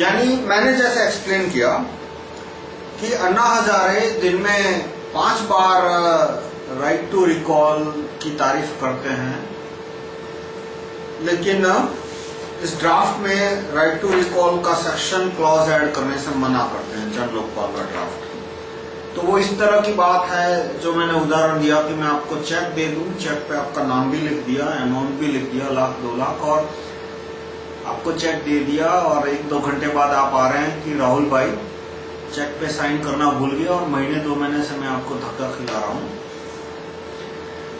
यानी मैंने जैसे एक्सप्लेन किया कि अन्ना हजारे दिन में 5 बार राइट टू रिकॉल की तारीफ करते हैं, लेकिन इस ड्राफ्ट में राइट टू रिकॉल का सेक्शन क्लॉज ऐड करने से मना करते हैं जन लोकपाल का ड्राफ्ट। तो वो इस तरह की बात है जो मैंने उदाहरण दिया कि मैं आपको चेक दे दूं, चेक पे आपका नाम भी लिख दिया, अमाउंट भी लिख दिया, 1 लाख 2 लाख, और आपको चेक दे दिया और 1-2 घंटे बाद आप आ रहे हैं कि राहुल भाई चेक पे साइन करना भूल गए और महीने 2 महीने से मैं आपको धक्का खिला रहा हूं।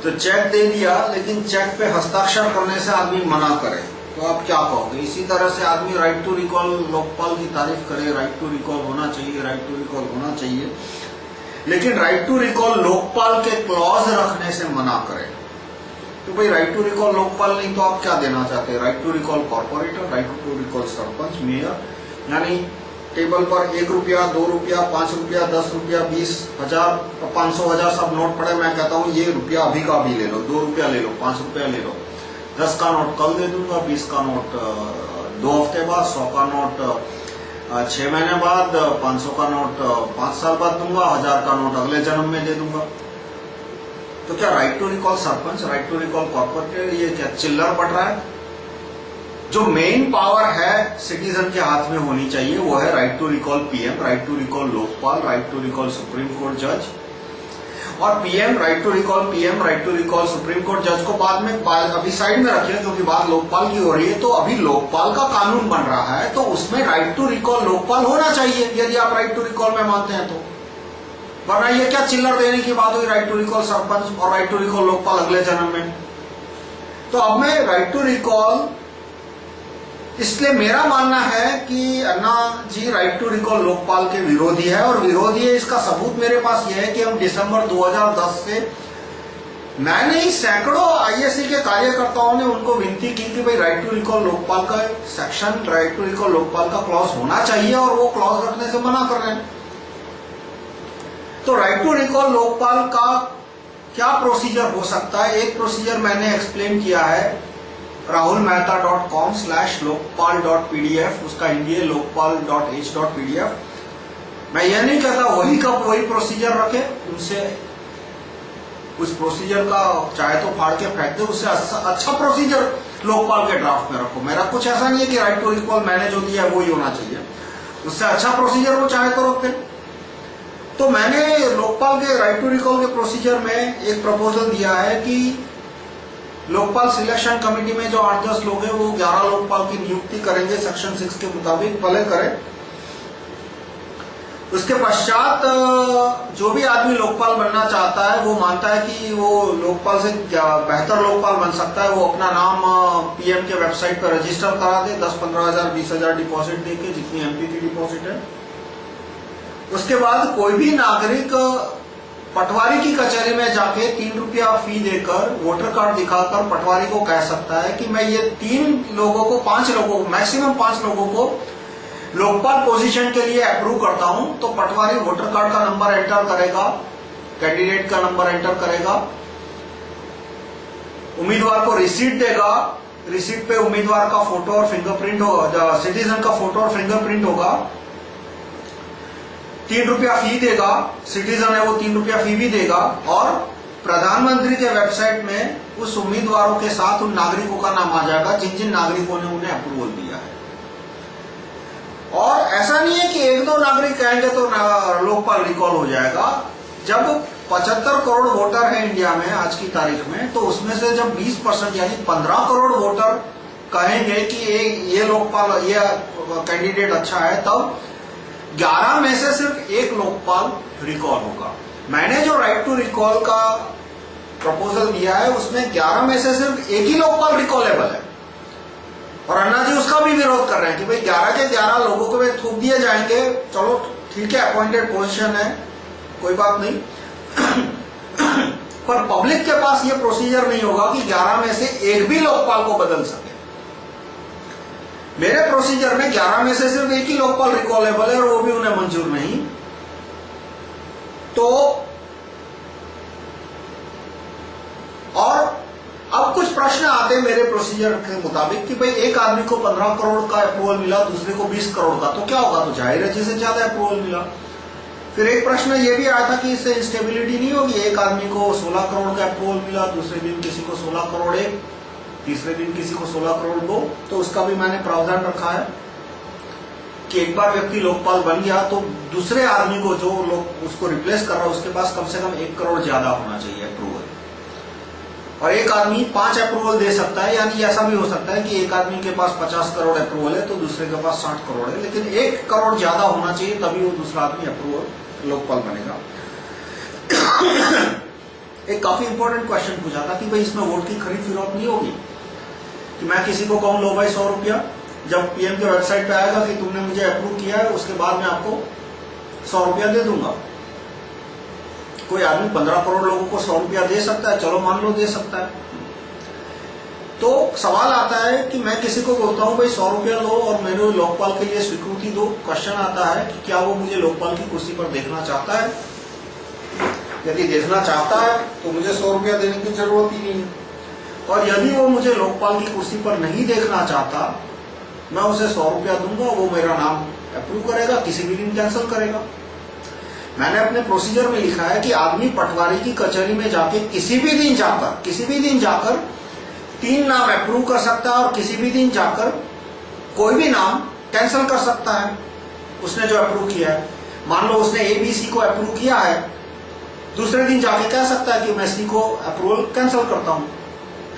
तो चेक दे दिया, लेकिन चेक पे हस्ताक्षर करने से आदमी मना करे तो आप क्या कहोगे? इसी तरह से आदमी राइट टू रिकॉल लोकपाल की तारीफ करे, राइट टू रिकॉल होना चाहिए, राइट टू रिकॉल होना चाहिए, लेकिन राइट टू रिकॉल लोकपाल के क्लॉज रखने से मना करे। तो भाई राइट टू रिकॉल लोकपाल नहीं तो आप क्या देना चाहते हैं? Right to recall corporator, right to recall sarpanch, mayor, यानी टेबल पर 1 रुपया, 2 रुपया, 5 रुपया, 10 रुपया, 20,000, 500,000 सब नोट पड़े, मैं कहता हूँ ये रुपया अभी का अभी ले लो, 2 रुपया ले लो, 5 रुपया ले लो, 10 का नोट कल दे दूंगा, 20 का नोट 2 हफ्ते बाद, 100 का नोट 6 महीने बाद, 500 का नोट 5 साल बाद दूंगा, 1000 का नोट अगले जन्म में दे दूंगा। तो क्या right to recall sarpanch, right to recall corporator, ये क्या चिल्लर बट रहा है? जो मेन पावर है सिटीजन के हाथ में होनी चाहिए वो है right to recall PM, right to recall Lokpal, right to recall supreme court जज, और PM, right to recall PM, right to recall supreme court जज को बाद में अभी साइड में रखिए क्योंकि बात लोकपाल की हो रही है। तो अभी लोकपाल का कानून बन रहा है तो उसमें राइट टू रिकॉल लोकपाल होना चाहिए यदि आप राइट टू रिकॉल में मानते हैं तो, वरना ये क्या चिल्लर देने की बात हुई राइट टू रिकॉल सरपंच और राइट टू रिकॉल लोकपाल अगले जन्म में। तो अब मैं राइट टू रिकॉल, इसलिए मेरा मानना है कि अन्ना जी राइट टू रिकॉल लोकपाल के विरोधी है, और विरोधी है इसका सबूत मेरे पास यह है कि हम दिसंबर 2010 से मैंने ही सैकड़ों आईएससी के कार्यकर्ताओं ने उनको विनती की कि भाई राइट टू रिकॉल लोकपाल का section, right to recall Lokpal का क्लॉज होना चाहिए, और वो क्लॉज रखने से मना कर रहे हैं। तो राइट टू रिकॉल लोकपाल का क्या प्रोसीजर हो सकता है? एक प्रोसीजर मैंने एक्सप्लेन किया है rahulmehta.com/lokpal.pdf, उसका हिंदी है lokpal.h.pdf। मैं यह नहीं कहता वही का वही प्रोसीजर रखे, उनसे उस प्रोसीजर का चाहे तो फाड़ के फेंक दे, उससे अच्छा प्रोसीजर लोकपाल के ड्राफ्ट में रखो। मेरा कुछ ऐसा नहीं है कि राइट टू रिकॉल मैंने जो दिया है वो ही होना चाहिए, उससे अच्छा प्रोसीजर वो चाहे तो रख दे। तो मैंने लोकपाल के राइट टू रिकॉल के प्रोसीजर में एक प्रपोजल दिया है कि लोकपाल सिलेक्शन कमेटी में जो 8-10 लोग हैं वो 11 लोकपाल की नियुक्ति करेंगे सेक्शन 6 के मुताबिक, भले करें। उसके पश्चात जो भी आदमी लोकपाल बनना चाहता है वो मानता है कि वो लोकपाल से बेहतर लोकपाल बन सकता है, वो अपना नाम पीएम के वेबसाइट पर रजिस्टर करा दे, 10-15 हजार 20 हजार डिपॉजिट देके, जितनी एमपी की डिपॉजिट है। उसके बाद कोई भी नागरिक पटवारी की कचहरी में जाके 3 रुपया फी देकर वोटर कार्ड दिखाकर पटवारी को कह सकता है कि मैं ये 5 लोगों को, मैक्सिमम 5 लोगों को लोकपाल पोजीशन के लिए अप्रूव करता हूं। तो पटवारी वोटर कार्ड का नंबर एंटर करेगा, कैंडिडेट का नंबर एंटर करेगा, उम्मीदवार को रिसीट देगा, रिसीट पे उम्मीदवार का फोटो और फिंगरप्रिंट होगा, सिटीजन का फोटो और फिंगरप्रिंट होगा, 3 रुपया फी देगा, सिटीजन है वो 3 रुपया फी भी देगा, और प्रधानमंत्री के वेबसाइट में उस उम्मीदवारों के साथ उन नागरिकों का नाम आ जाएगा जिन जिन नागरिकों ने उन्हें अप्रूवल दिया है। और ऐसा नहीं है कि 1-2 नागरिक कहेंगे तो लोकपाल रिकॉल हो जाएगा। जब 75 करोड़ वोटर है इंडिया में आज की तारीख में, तो उसमें से जब 20% यानी 15 करोड़ वोटर कहेंगे कि ये लोकपाल, ये कैंडिडेट अच्छा है, तब 11 में से सिर्फ 1 लोकपाल रिकॉल होगा। मैंने जो राइट टू रिकॉल का प्रपोजल दिया है उसमें 11 में से सिर्फ 1 ही लोकपाल रिकॉलेबल है, और अन्ना जी उसका भी विरोध कर रहे हैं कि भाई 11 के 11 लोगों को थूक दिए जाएंगे। चलो ठीक है, अपॉइंटेड पोजीशन है, कोई बात नहीं पर पब्लिक के पास ये प्रोसीजर नहीं होगा कि 11 में से 1 भी लोकपाल को बदल सके। मेरे प्रोसीजर में 11 में से सिर्फ 1 ही लोकपाल रिकॉलेबल है और वो भी उन्हें मंजूर नहीं। तो और अब कुछ प्रश्न आते हैं मेरे प्रोसीजर के मुताबिक कि भाई एक आदमी को 15 करोड़ का अप्रूवल मिला, दूसरे को 20 करोड़ का, तो क्या होगा? तो जाहिर है जिसे ज्यादा अप्रूवल मिला। फिर एक प्रश्न ये भी आया था कि इससे इंस्टेबिलिटी नहीं होगी, एक आदमी को 16 करोड़ का अप्रूवल मिला, दूसरे दिन किसी को 16 करोड़ 1, तीसरे दिन किसी को 16 करोड़ 2, तो उसका भी मैंने प्रावधान रखा है कि एक बार व्यक्ति लोकपाल बन गया तो दूसरे आदमी को जो लोग उसको रिप्लेस कर रहा है उसके पास कम से कम 1 करोड़ ज्यादा होना चाहिए अप्रूवल। और एक आदमी 5 अप्रूवल दे सकता है, यानी ऐसा भी हो सकता है कि एक आदमी के पास 50 करोड़ अप्रूवल है तो दूसरे के पास 60 करोड़ है, लेकिन 1 करोड़ ज्यादा होना चाहिए तभी वो दूसरा आदमी अप्रूवल लोकपाल बनेगा। एक काफी इंपॉर्टेंट क्वेश्चन पूछा था कि भाई इसमें वोट की खरीद फिरोख्त नहीं होगी, कि मैं किसी को कहूं लो भाई 100 रुपया, जब पीएम के वेबसाइट पे आएगा कि तुमने मुझे अप्रूव किया है उसके बाद मैं आपको 100 रुपया दे दूंगा। कोई आदमी 15 करोड़ लोगों को 100 रुपया दे सकता है, चलो मान लो दे सकता है। तो सवाल आता है कि मैं किसी को बोलता हूं भाई 100 रुपया लो और मेरे लोकपाल के लिए स्वीकृति दो। क्वेश्चन आता है कि क्या वो मुझे लोकपाल की कुर्सी पर देखना चाहता है? यदि देखना चाहता है तो मुझे 100 रुपया देने की जरूरत ही नहीं है, और यदि वो मुझे लोकपाल की कुर्सी पर नहीं देखना चाहता, मैं उसे 100 रुपया दूंगा, वो मेरा नाम अप्रूव करेगा, किसी भी दिन कैंसिल करेगा। मैंने अपने प्रोसीजर में लिखा है कि आदमी पटवारी की कचहरी में जाके किसी भी दिन जाकर 3 नाम अप्रूव कर सकता है और किसी भी दिन जाकर कोई भी नाम कैंसिल कर सकता है उसने जो अप्रूव किया है। मान लो उसने एबीसी को अप्रूव किया है, दूसरे दिन जाके कह सकता है कि मैं सी को अप्रूवल कैंसिल करता हूं।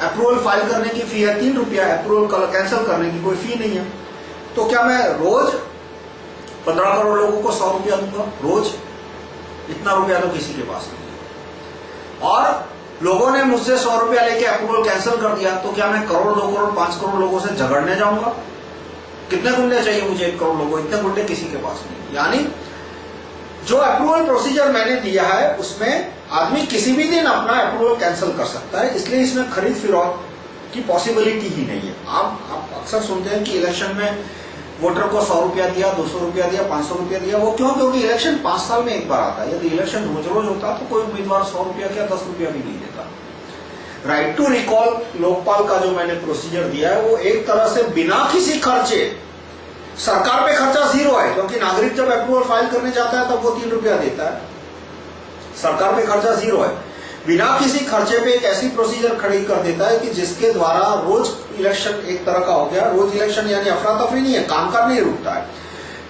अप्रूवल फाइल करने की फी है 3 रुपया, अप्रूवल कैंसिल करने की कोई फी नहीं है। तो क्या मैं रोज 15 करोड़ लोगों को 100 रुपया दूंगा? रोज इतना रुपया तो किसी के पास नहीं है। और लोगों ने मुझसे 100 रुपया लेके अप्रूवल कैंसिल कर दिया, तो क्या मैं 1 करोड़ 2 करोड़ 5 करोड़ लोगों से झगड़ने जाऊंगा? कितने गुंडे चाहिए मुझे? 1 करोड़ लोगों, इतने गुंडे किसी के पास नहीं। यानी जो अप्रूवल प्रोसीजर मैंने दिया है उसमें आदमी किसी भी दिन अपना अप्रूवल कैंसिल कर सकता है, इसलिए इसमें खरीद फिरोख्त की पॉसिबिलिटी ही नहीं है। आप अक्सर सुनते हैं कि इलेक्शन में वोटर को 100 रुपया दिया, 200 रुपया दिया, 500 रुपया दिया। वो क्यों? क्योंकि इलेक्शन 5 साल में एक बार आता है। यदि इलेक्शन रोज रोज होता तो कोई उम्मीदवार 100 रुपया क्या 10 रुपया भी नहीं देता। राइट टू रिकॉल लोकपाल का जो मैंने प्रोसीजर दिया है वो एक तरह से बिना किसी खर्चे, सरकार पे खर्चा 0 है, क्योंकि नागरिक जब अप्रूवल फाइल करने जाता है तब वो 3 रुपया देता है, सरकार पे खर्चा 0 है। बिना किसी खर्चे पे एक ऐसी प्रोसीजर खड़ी कर देता है कि जिसके द्वारा रोज इलेक्शन एक तरह का हो गया। रोज इलेक्शन यानी अफरा तफरी नहीं है, कामकाज नहीं रुकता है,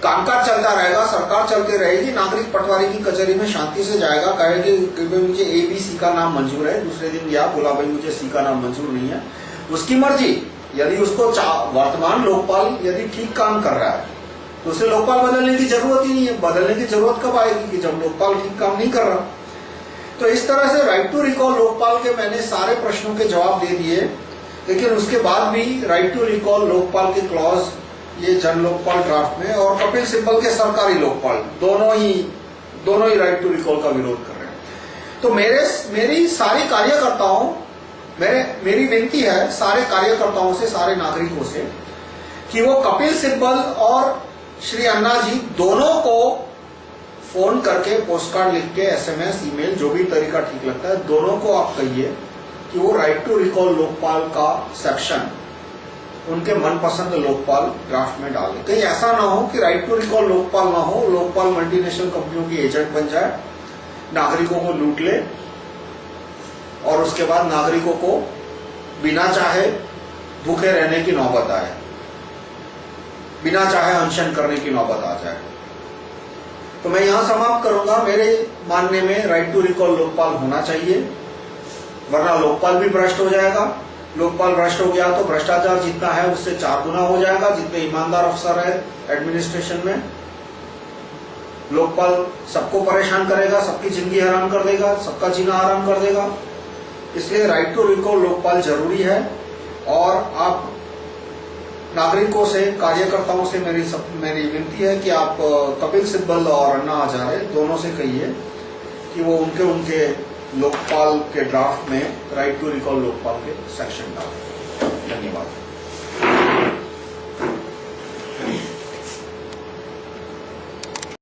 कामकाज चलता रहेगा, सरकार चलती रहेगी। नागरिक पटवारी की कचहरी में शांति से जाएगा, कहेगी कि मुझे एबीसी का नाम मंजूर है, दूसरे दिन गया बोला भाई मुझे सी का नाम मंजूर नहीं है, उसकी मर्जी। यदि उसको वर्तमान लोकपाल यदि ठीक काम कर रहा है तो उसे लोकपाल बदलने की जरूरत ही नहीं है। बदलने की जरूरत कब आएगी? कि जब लोकपाल ठीक काम नहीं कर रहा। तो इस तरह से राइट टू रिकॉल लोकपाल के मैंने सारे प्रश्नों के जवाब दे दिए, लेकिन उसके बाद भी राइट टू रिकॉल लोकपाल के क्लॉज ये जन लोकपाल ड्राफ्ट में और कपिल सिब्बल के सरकारी लोकपाल दोनों ही राइट टू रिकॉल का विरोध कर रहे हैं। तो मेरी सारी कार्यकर्ताओं मेरी विनती है सारे कार्यकर्ताओं से, सारे नागरिकों से, कि वो कपिल सिब्बल और श्री अन्ना जी दोनों को फोन करके, पोस्ट कार्ड लिख के, SMS, ईमेल, जो भी तरीका ठीक लगता है, दोनों को आप कहिए कि वो राइट टू रिकॉल लोकपाल का सेक्शन उनके मनपसंद लोकपाल ड्राफ्ट में डालें। कहीं ऐसा ना हो कि राइट टू रिकॉल लोकपाल ना हो, लोकपाल मल्टीनेशनल कंपनियों की एजेंट बन जाए, नागरिकों को लूट ले और उसके बाद नागरिकों को बिना चाहे भूखे रहने की नौबत आए, बिना चाहे अनशन करने की नौबत आ जाए। तो मैं यहां समाप्त करूंगा। मेरे मानने में राइट टू रिकॉल लोकपाल होना चाहिए, वरना लोकपाल भी भ्रष्ट हो जाएगा। लोकपाल भ्रष्ट हो गया तो भ्रष्टाचार जितना है उससे 4 गुना हो जाएगा। जितने ईमानदार अफसर है एडमिनिस्ट्रेशन में, लोकपाल सबको परेशान करेगा, सबकी जिंदगी हराम कर देगा, सबका जीना हराम कर देगा। इसलिए राइट टू रिकॉल लोकपाल जरूरी है। और आप नागरिकों से, कार्यकर्ताओं से मेरी विनती है कि आप कपिल सिब्बल और अन्ना हजारे दोनों से कहिए कि वो उनके लोकपाल के ड्राफ्ट में राइट टू रिकॉल लोकपाल के सेक्शन डालें।